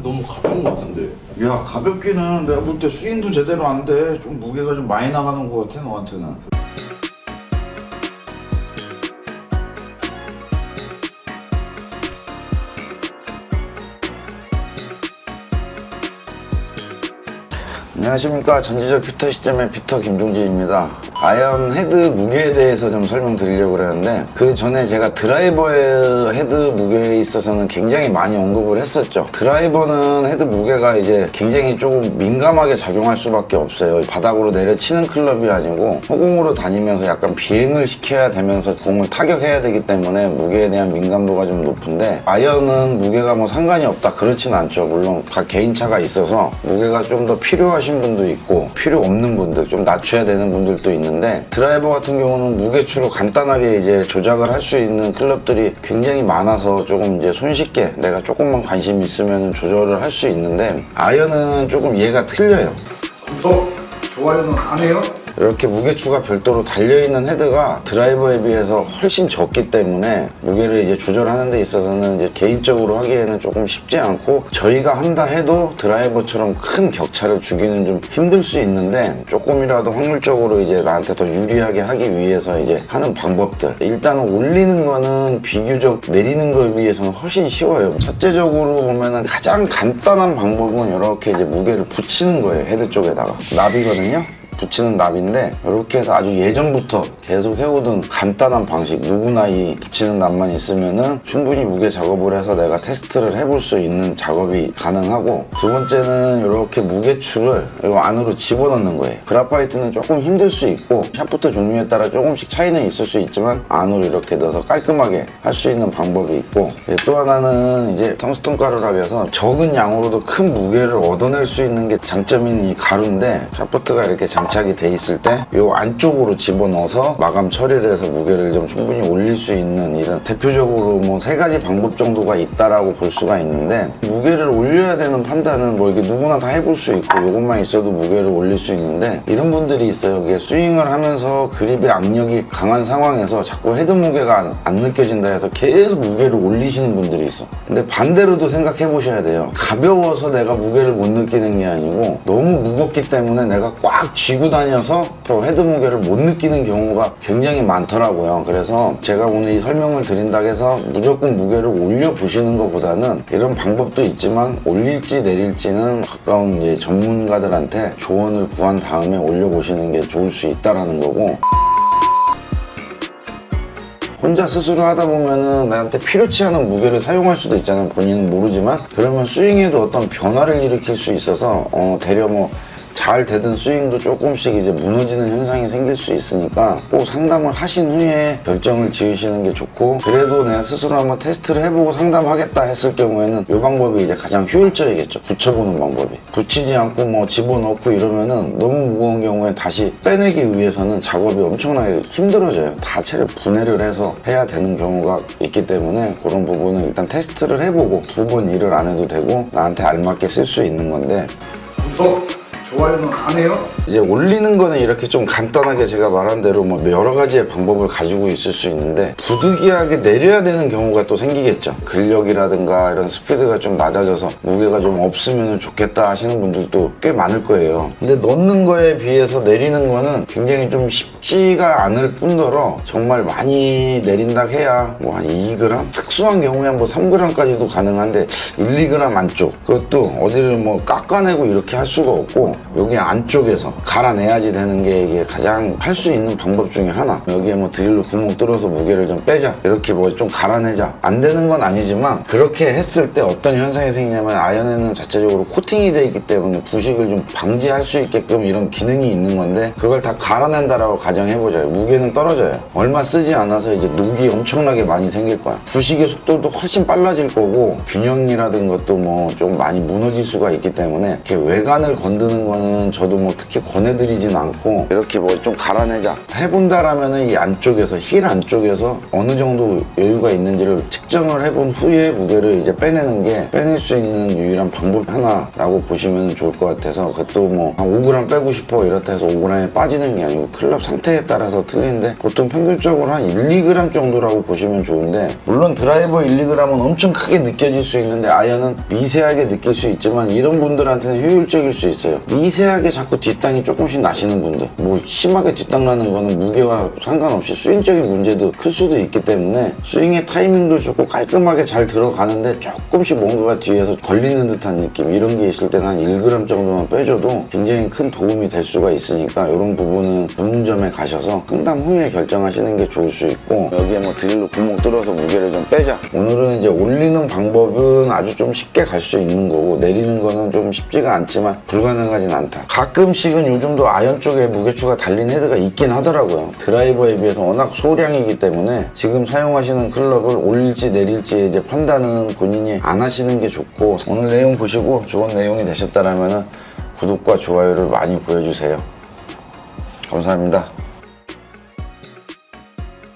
너무 가벼운 것 같은데. 야, 가볍기는 내가 볼 때 스윙도 제대로 안 돼. 좀 무게가 좀 많이 나가는 것 같아, 너한테는. 안녕하십니까. 전지적 피터 시점의 피터 김종진입니다. 아이언 헤드 무게에 대해서 좀 설명드리려고 그러는데, 그 전에 제가 드라이버의 헤드 무게에 있어서는 굉장히 많이 언급을 했었죠. 드라이버는 헤드 무게가 이제 굉장히 조금 민감하게 작용할 수밖에 없어요. 바닥으로 내려치는 클럽이 아니고 허공으로 다니면서 약간 비행을 시켜야 되면서 공을 타격해야 되기 때문에 무게에 대한 민감도가 좀 높은데, 아이언은 무게가 뭐 상관이 없다 그렇진 않죠. 물론 각 개인차가 있어서 무게가 좀 더 필요하신 분도 있고 필요 없는 분들, 좀 낮춰야 되는 분들도 있는데, 드라이버 같은 경우는 무게추로 간단하게 이제 조작을 할 수 있는 클럽들이 굉장히 많아서 조금 이제 손쉽게 내가 조금만 관심 있으면 조절을 할 수 있는데, 아이언은 조금 얘가 틀려요. 구독, 좋아요는 안 해요? 이렇게 무게추가 별도로 달려있는 헤드가 드라이버에 비해서 훨씬 적기 때문에 무게를 이제 조절하는 데 있어서는 이제 개인적으로 하기에는 조금 쉽지 않고, 저희가 한다 해도 드라이버처럼 큰 격차를 주기는 좀 힘들 수 있는데, 조금이라도 확률적으로 이제 나한테 더 유리하게 하기 위해서 이제 하는 방법들, 일단은 올리는 거는 비교적 내리는 거에 비해서는 훨씬 쉬워요. 첫째적으로 보면은 가장 간단한 방법은 이렇게 이제 무게를 붙이는 거예요. 헤드 쪽에다가 납이거든요. 붙이는 납인데, 이렇게 해서 아주 예전부터 계속 해오던 간단한 방식, 누구나 이 붙이는 납만 있으면은 충분히 무게 작업을 해서 내가 테스트를 해볼 수 있는 작업이 가능하고, 두 번째는 이렇게 무게추를 이 안으로 집어넣는 거예요. 그라파이트는 조금 힘들 수 있고 샤프트 종류에 따라 조금씩 차이는 있을 수 있지만 안으로 이렇게 넣어서 깔끔하게 할 수 있는 방법이 있고, 또 하나는 이제 텅스턴 가루라 해서 적은 양으로도 큰 무게를 얻어낼 수 있는 게 장점인 이 가루인데, 샤프트가 이렇게 장착이 돼 있을 때 이 안쪽으로 집어넣어서 마감 처리를 해서 무게를 좀 충분히 올릴 수 있는, 이런 대표적으로 뭐 3가지 방법 정도가 있다라고 볼 수가 있는데, 무게를 올려야 되는 판단은 뭐 이게 누구나 다 해볼 수 있고 이것만 있어도 무게를 올릴 수 있는데, 이런 분들이 있어요. 이게 스윙을 하면서 그립의 악력이 강한 상황에서 자꾸 헤드 무게가 안 느껴진다 해서 계속 무게를 올리시는 분들이 있어. 근데 반대로도 생각해 보셔야 돼요. 가벼워서 내가 무게를 못 느끼는 게 아니고 너무 무겁기 때문에 내가 꽉 쥐고 다녀서 더 헤드 무게를 못 느끼는 경우가 굉장히 많더라고요. 그래서 제가 오늘 이 설명을 드린다고 해서 무조건 무게를 올려 보시는 것보다는, 이런 방법도 있지만 올릴지 내릴지는 가까운 이제 전문가들한테 조언을 구한 다음에 올려 보시는 게 좋을 수 있다라는 거고, 혼자 스스로 하다 보면은 나한테 필요치 않은 무게를 사용할 수도 있잖아요. 본인은 모르지만. 그러면 스윙에도 어떤 변화를 일으킬 수 있어서 되려 뭐 잘 되던 스윙도 조금씩 이제 무너지는 현상이 생길 수 있으니까 꼭 상담을 하신 후에 결정을 지으시는 게 좋고, 그래도 내가 스스로 한번 테스트를 해보고 상담하겠다 했을 경우에는 이 방법이 이제 가장 효율적이겠죠. 붙여보는 방법이. 붙이지 않고 뭐 집어넣고 이러면은 너무 무거운 경우에 다시 빼내기 위해서는 작업이 엄청나게 힘들어져요. 다체를 분해를 해서 해야 되는 경우가 있기 때문에, 그런 부분은 일단 테스트를 해보고 2번 일을 안 해도 되고 나한테 알맞게 쓸 수 있는 건데, 구독, 좋아요는 안 해요? 이제 올리는 거는 이렇게 좀 간단하게 제가 말한 대로 뭐 여러 가지의 방법을 가지고 있을 수 있는데, 부득이하게 내려야 되는 경우가 또 생기겠죠. 근력이라든가 이런 스피드가 좀 낮아져서 무게가 좀 없으면 좋겠다 하시는 분들도 꽤 많을 거예요. 근데 넣는 거에 비해서 내리는 거는 굉장히 좀 쉽지가 않을 뿐더러, 정말 많이 내린다 해야 뭐 한 2g? 특수한 경우에 뭐 3g까지도 가능한데 1, 2g 안쪽, 그것도 어디를 뭐 깎아내고 이렇게 할 수가 없고, 여기 안쪽에서 갈아내야지 되는 게 이게 가장 할 수 있는 방법 중에 하나. 여기에 뭐 드릴로 구멍 뚫어서 무게를 좀 빼자, 이렇게 뭐 좀 갈아내자, 안 되는 건 아니지만, 그렇게 했을 때 어떤 현상이 생기냐면, 아이언에는 자체적으로 코팅이 돼 있기 때문에 부식을 좀 방지할 수 있게끔 이런 기능이 있는 건데, 그걸 다 갈아낸다라고 가정해보자요. 무게는 떨어져요. 얼마 쓰지 않아서 이제 녹이 엄청나게 많이 생길 거야. 부식의 속도도 훨씬 빨라질 거고, 균형이라든 것도 뭐 좀 많이 무너질 수가 있기 때문에, 이렇게 외관을 건드는 거는 저도 뭐 특히 권해드리진 않고, 이렇게 뭐 좀 갈아내자 해본다라면은 이 안쪽에서, 힐 안쪽에서 어느 정도 여유가 있는지를 측정을 해본 후에 무게를 이제 빼내는 게 빼낼 수 있는 유일한 방법 하나라고 보시면 좋을 것 같아서, 그것도 뭐 한 5g 빼고 싶어 이렇다 해서 5g이 빠지는 게 아니고 클럽 상태 상태에 따라서 틀리는데 보통 평균적으로 한 1, 2g 정도라고 보시면 좋은데, 물론 드라이버 1, 2g은 엄청 크게 느껴질 수 있는데 아연은 미세하게 느낄 수 있지만 이런 분들한테는 효율적일 수 있어요. 미세하게 자꾸 뒷땅이 조금씩 나시는 분들, 뭐 심하게 뒷땅 나는 거는 무게와 상관없이 스윙적인 문제도 클 수도 있기 때문에 스윙의 타이밍도 좋고 깔끔하게 잘 들어가는데 조금씩 뭔가가 뒤에서 걸리는 듯한 느낌, 이런 게 있을 때는 한 1g 정도만 빼줘도 굉장히 큰 도움이 될 수가 있으니까 이런 부분은 전문점에 가셔서 상담 후에 결정하시는 게 좋을 수 있고, 여기에 뭐 드릴로 구멍 뚫어서 무게를 좀 빼자, 오늘은 이제 올리는 방법은 아주 좀 쉽게 갈 수 있는 거고 내리는 거는 좀 쉽지가 않지만 불가능하진 않다. 가끔씩은 요즘도 아연 쪽에 무게추가 달린 헤드가 있긴 하더라고요. 드라이버에 비해서 워낙 소량이기 때문에 지금 사용하시는 클럽을 올릴지 내릴지 이제 판단은 본인이 안 하시는 게 좋고, 오늘 내용 보시고 좋은 내용이 되셨다면 구독과 좋아요를 많이 보여주세요. 감사합니다.